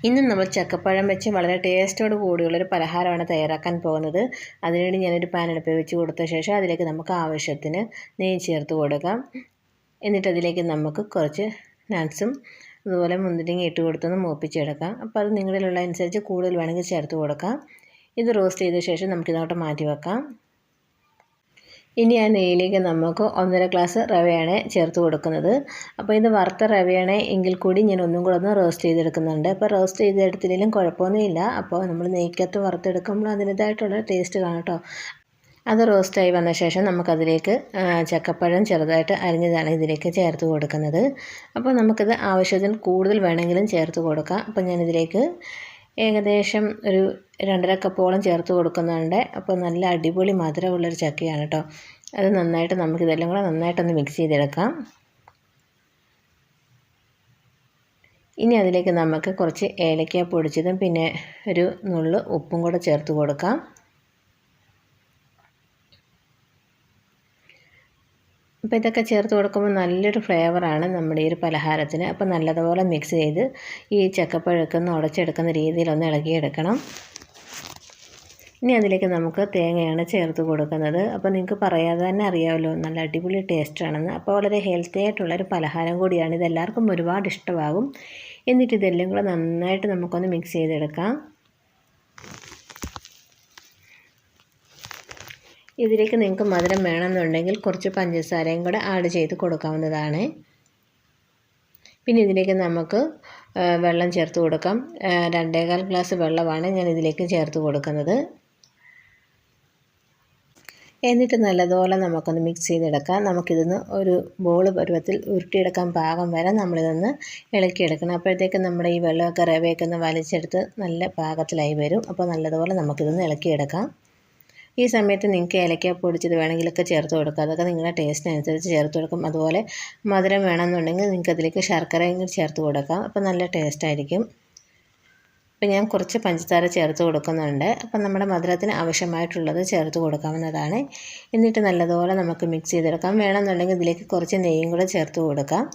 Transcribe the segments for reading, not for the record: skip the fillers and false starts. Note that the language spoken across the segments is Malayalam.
ഇന്ന് നമ്മൾ ചക്കപ്പഴം വെച്ച് വളരെ ടേസ്റ്റോട് കൂടിയുള്ളൊരു പലഹാരമാണ് തയ്യാറാക്കാൻ പോകുന്നത്. അതിനുവേണ്ടി ഞാനൊരു പാൻ അടുപ്പിൽ വെച്ച് കൊടുത്ത ശേഷം അതിലേക്ക് നമുക്ക് ആവശ്യത്തിന് നെയ്യ് ചേർത്ത് കൊടുക്കാം. എന്നിട്ട് അതിലേക്ക് നമുക്ക് കുറച്ച് നട്ട്സും അതുപോലെ മുന്തിരിങ്ങ ഇട്ട് കൊടുത്തൊന്ന് മൂപ്പിച്ചെടുക്കാം. അപ്പോൾ അത് നിങ്ങളിലുള്ള അനുസരിച്ച് കൂടുതൽ വേണമെങ്കിൽ ചേർത്ത് കൊടുക്കാം. ഇത് റോസ്റ്റ് ചെയ്ത ശേഷം നമുക്കിതോട്ട് മാറ്റി വെക്കാം. ഇനി ആ നെയ്യിലേക്ക് നമുക്ക് 1.5 ഗ്ലാസ് റവയാണ് ചേർത്ത് കൊടുക്കുന്നത്. അപ്പോൾ ഇത് വറുത്ത റവയാണ് എങ്കിൽ കൂടി ഞാൻ ഒന്നും കൂടെ ഒന്ന് റോസ്റ്റ് ചെയ്തെടുക്കുന്നുണ്ട്. അപ്പോൾ റോസ്റ്റ് ചെയ്തെടുത്തില്ലെങ്കിലും കുഴപ്പമൊന്നുമില്ല. അപ്പോൾ നമ്മൾ നെയ്ക്കകത്ത് വറുത്തെടുക്കുമ്പോൾ അതിൻ്റേതായിട്ടുള്ള ടേസ്റ്റ് കാണും കേട്ടോ. അത് റോസ്റ്റായി വന്ന ശേഷം നമുക്കതിലേക്ക് ചക്കപ്പഴം ചെറുതായിട്ട് അരിഞ്ഞതാണ് ഇതിലേക്ക് ചേർത്ത് കൊടുക്കുന്നത്. അപ്പോൾ നമുക്കിത് ആവശ്യത്തിന് കൂടുതൽ വേണമെങ്കിലും ചേർത്ത് കൊടുക്കാം. അപ്പോൾ ഞാനിതിലേക്ക് ഏകദേശം ഒരു 2.5 കപ്പോളം ചേർത്ത് കൊടുക്കുന്നുണ്ട്. അപ്പോൾ നല്ല അടിപൊളി മധുരമുള്ളൊരു ചക്കയാണ് കേട്ടോ. അത് നന്നായിട്ട് നമുക്കിതെല്ലാം കൂടെ നന്നായിട്ടൊന്ന് മിക്സ് ചെയ്തെടുക്കാം. ഇനി അതിലേക്ക് നമുക്ക് കുറച്ച് ഏലക്ക പൊടിച്ചതും പിന്നെ ഒരു നുള്ള് ഉപ്പും കൂടെ ചേർത്ത് കൊടുക്കാം. അപ്പോൾ ഇതൊക്കെ ചേർത്ത് കൊടുക്കുമ്പോൾ നല്ലൊരു ഫ്ലേവറാണ് നമ്മുടെ ഈ ഒരു പലഹാരത്തിന്. അപ്പോൾ നല്ലതുപോലെ മിക്സ് ചെയ്ത് ഈ ചക്കപ്പഴമൊക്കെ ഒന്ന് ഉടച്ചെടുക്കുന്ന രീതിയിലൊന്ന് ഇളക്കിയെടുക്കണം. ഇനി അതിലേക്ക് നമുക്ക് തേങ്ങയാണ് ചേർത്ത് കൊടുക്കുന്നത്. അപ്പോൾ നിങ്ങൾക്ക് പറയാതെ തന്നെ അറിയാമല്ലോ നല്ല അടിപൊളി ടേസ്റ്റാണെന്ന്. അപ്പോൾ വളരെ ഹെൽത്തി ആയിട്ടുള്ളൊരു പലഹാരം കൂടിയാണ്. ഇതെല്ലാവർക്കും ഒരുപാട് ഇഷ്ടമാകും. എന്നിട്ട് ഇതെല്ലാം കൂടെ നന്നായിട്ട് നമുക്കൊന്ന് മിക്സ് ചെയ്തെടുക്കാം. ഇതിലേക്ക് നിങ്ങൾക്ക് മധുരം വേണമെന്നുണ്ടെങ്കിൽ കുറച്ച് പഞ്ചസാരയും കൂടെ ആഡ് ചെയ്ത് കൊടുക്കാവുന്നതാണ്. പിന്നെ ഇതിലേക്ക് നമുക്ക് വെള്ളം ചേർത്ത് കൊടുക്കാം. 2.25 ഗ്ലാസ് വെള്ളമാണ് ഞാൻ ഇതിലേക്ക് ചേർത്ത് കൊടുക്കുന്നത്. എന്നിട്ട് നല്ലതുപോലെ നമുക്കൊന്ന് മിക്സ് ചെയ്തെടുക്കാം. നമുക്കിതൊന്ന് ഒരു ബോൾ പരുവത്തിൽ ഉരുട്ടിയെടുക്കാൻ പാകം വരെ നമ്മളിതൊന്ന് ഇളക്കിയെടുക്കണം. അപ്പോഴത്തേക്ക് നമ്മുടെ ഈ വെള്ളമൊക്കെ റവയൊക്കെ ഒന്ന് വലിച്ചെടുത്ത് നല്ല പാകത്തിലായി വരും. അപ്പോൾ നല്ലതുപോലെ നമുക്കിതൊന്ന് ഇളക്കിയെടുക്കാം. ഈ സമയത്ത് നിങ്ങൾക്ക് ഏലക്ക പൊടിച്ചത് വേണമെങ്കിലൊക്കെ ചേർത്ത് കൊടുക്കുക. അതൊക്കെ നിങ്ങളുടെ ടേസ്റ്റിനനുസരിച്ച് ചേർത്ത് കൊടുക്കും. അതുപോലെ മധുരം വേണമെന്നുണ്ടെങ്കിൽ നിങ്ങൾക്ക് അതിലേക്ക് ശർക്കരയും ചേർത്ത് കൊടുക്കാം. അപ്പോൾ നല്ല ടേസ്റ്റായിരിക്കും. അപ്പോൾ ഞാൻ കുറച്ച് പഞ്ചസാര ചേർത്ത് കൊടുക്കുന്നുണ്ട്. അപ്പം നമ്മുടെ മധുരത്തിന് ആവശ്യമായിട്ടുള്ളത് ചേർത്ത് കൊടുക്കാവുന്നതാണ്. എന്നിട്ട് നല്ലതുപോലെ നമുക്ക് മിക്സ് ചെയ്തെടുക്കാം. വേണമെന്നുണ്ടെങ്കിൽ ഇതിലേക്ക് കുറച്ച് നെയ്യും കൂടെ ചേർത്ത് കൊടുക്കാം.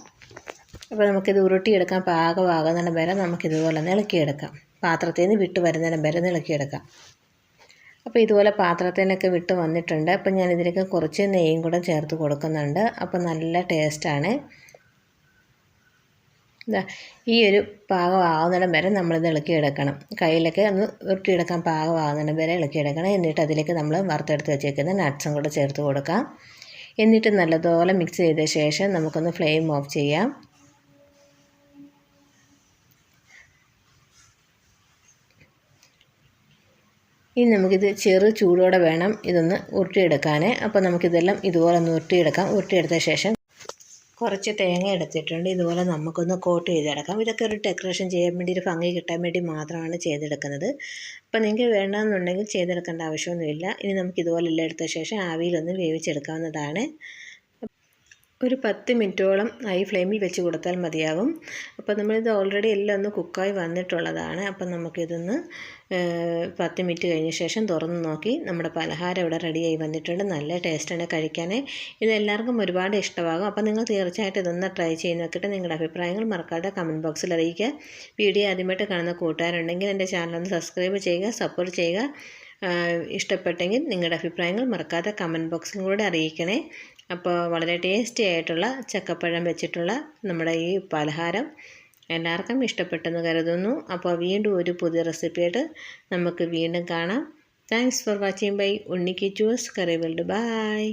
അപ്പോൾ നമുക്കിത് ഉരുട്ടിയെടുക്കാൻ പാകമാകുന്നിടം വരെ നമുക്കിതുപോലെ ഒന്ന് ഇളക്കിയെടുക്കാം. പാത്രത്തിൽ നിന്ന് വിട്ട് വരുന്നിടം വരെ ഒന്ന് ഇളക്കിയെടുക്കാം. അപ്പോൾ ഇതുപോലെ പാത്രത്തിൽ നിന്നൊക്കെ വിട്ട് വന്നിട്ടുണ്ട്. അപ്പോൾ ഞാനിതിലേക്ക് കുറച്ച് നെയ്യും കൂടെ ചേർത്ത് കൊടുക്കുന്നുണ്ട്. അപ്പോൾ നല്ല ടേസ്റ്റാണ്. ഈ ഒരു പാകമാകുന്നിടം വരെ നമ്മളിത് ഇളക്കിയെടുക്കണം. കയ്യിലൊക്കെ ഒന്ന് ഉരുട്ടിയെടുക്കാൻ പാകമാകുന്നിടം വരെ ഇളക്കിയെടുക്കണം. എന്നിട്ട് അതിലേക്ക് നമ്മൾ വറുത്തെടുത്ത് വെച്ചേക്കുന്ന നട്ട്സും കൂടെ ചേർത്ത് കൊടുക്കാം. എന്നിട്ട് നല്ലതുപോലെ മിക്സ് ചെയ്ത ശേഷം നമുക്കൊന്ന് ഫ്ലെയിം ഓഫ് ചെയ്യാം. ഇനി നമുക്കിത് ചെറു ചൂടോടെ വേണം ഇതൊന്ന് ഉരുട്ടിയെടുക്കാൻ. അപ്പോൾ നമുക്കിതെല്ലാം ഇതുപോലെ ഒന്ന് ഉരുട്ടിയെടുക്കാം. ഉരുട്ടിയെടുത്ത ശേഷം കുറച്ച് തേങ്ങ എടുത്തിട്ടുണ്ട്. ഇതുപോലെ നമുക്കൊന്ന് കോട്ട് ചെയ്തെടുക്കാം. ഇതൊക്കെ ഒരു ഡെക്കറേഷൻ ചെയ്യാൻ വേണ്ടി ഒരു ഭംഗി കിട്ടാൻ വേണ്ടി മാത്രമാണ് ചെയ്തെടുക്കുന്നത്. അപ്പോൾ നിങ്ങൾക്ക് വേണമെന്നുണ്ടെങ്കിൽ ചെയ്തെടുക്കേണ്ട ആവശ്യമൊന്നുമില്ല. ഇനി നമുക്കിതുപോലെ എല്ലാം എടുത്ത ശേഷം ആവിയിലൊന്ന് വേവിച്ചെടുക്കാവുന്നതാണ്. ഒരു 10 മിനിറ്റോളം ഹൈ ഫ്ലെയിമിൽ വെച്ച് കൊടുത്താൽ മതിയാകും. അപ്പോൾ നമ്മളിത് ഓൾറെഡി എല്ലാം ഒന്ന് കുക്കായി വന്നിട്ടുള്ളതാണ്. അപ്പം നമുക്കിതൊന്ന് 10 മിനിറ്റ് കഴിഞ്ഞ ശേഷം തുറന്ന് നോക്കി നമ്മുടെ പലഹാരം ഇവിടെ റെഡിയായി വന്നിട്ടുണ്ട്. നല്ല ടേസ്റ്റാണ് കഴിക്കാൻ. ഇതെല്ലാവർക്കും ഒരുപാട് ഇഷ്ടമാകും. അപ്പോൾ നിങ്ങൾ തീർച്ചയായിട്ടും ഇതൊന്ന് ട്രൈ ചെയ്ത് നോക്കിയിട്ട് നിങ്ങളുടെ അഭിപ്രായങ്ങൾ മറക്കാതെ കമൻറ്റ് ബോക്സിൽ അറിയിക്കുക. വീഡിയോ ആദ്യമായിട്ട് കാണുന്ന കൂട്ടുകാരുണ്ടെങ്കിൽ എൻ്റെ ചാനലൊന്ന് സബ്സ്ക്രൈബ് ചെയ്യുക, സപ്പോർട്ട് ചെയ്യുക. ഇഷ്ടപ്പെട്ടെങ്കിൽ നിങ്ങളുടെ അഭിപ്രായങ്ങൾ മറക്കാതെ കമൻറ്റ് ബോക്സിലൂടെ അറിയിക്കണേ. അപ്പോൾ വളരെ ടേസ്റ്റി ആയിട്ടുള്ള ചക്കപ്പഴം വെച്ചിട്ടുള്ള നമ്മുടെ ഈ പലഹാരം എല്ലാവർക്കും ഇഷ്ടപ്പെട്ടെന്ന് കരുതുന്നു. അപ്പോൾ വീണ്ടും ഒരു പുതിയ റെസിപ്പിയായിട്ട് നമുക്ക് വീണ്ടും കാണാം. Thanks for watching by Unni Kichu's curry world. By.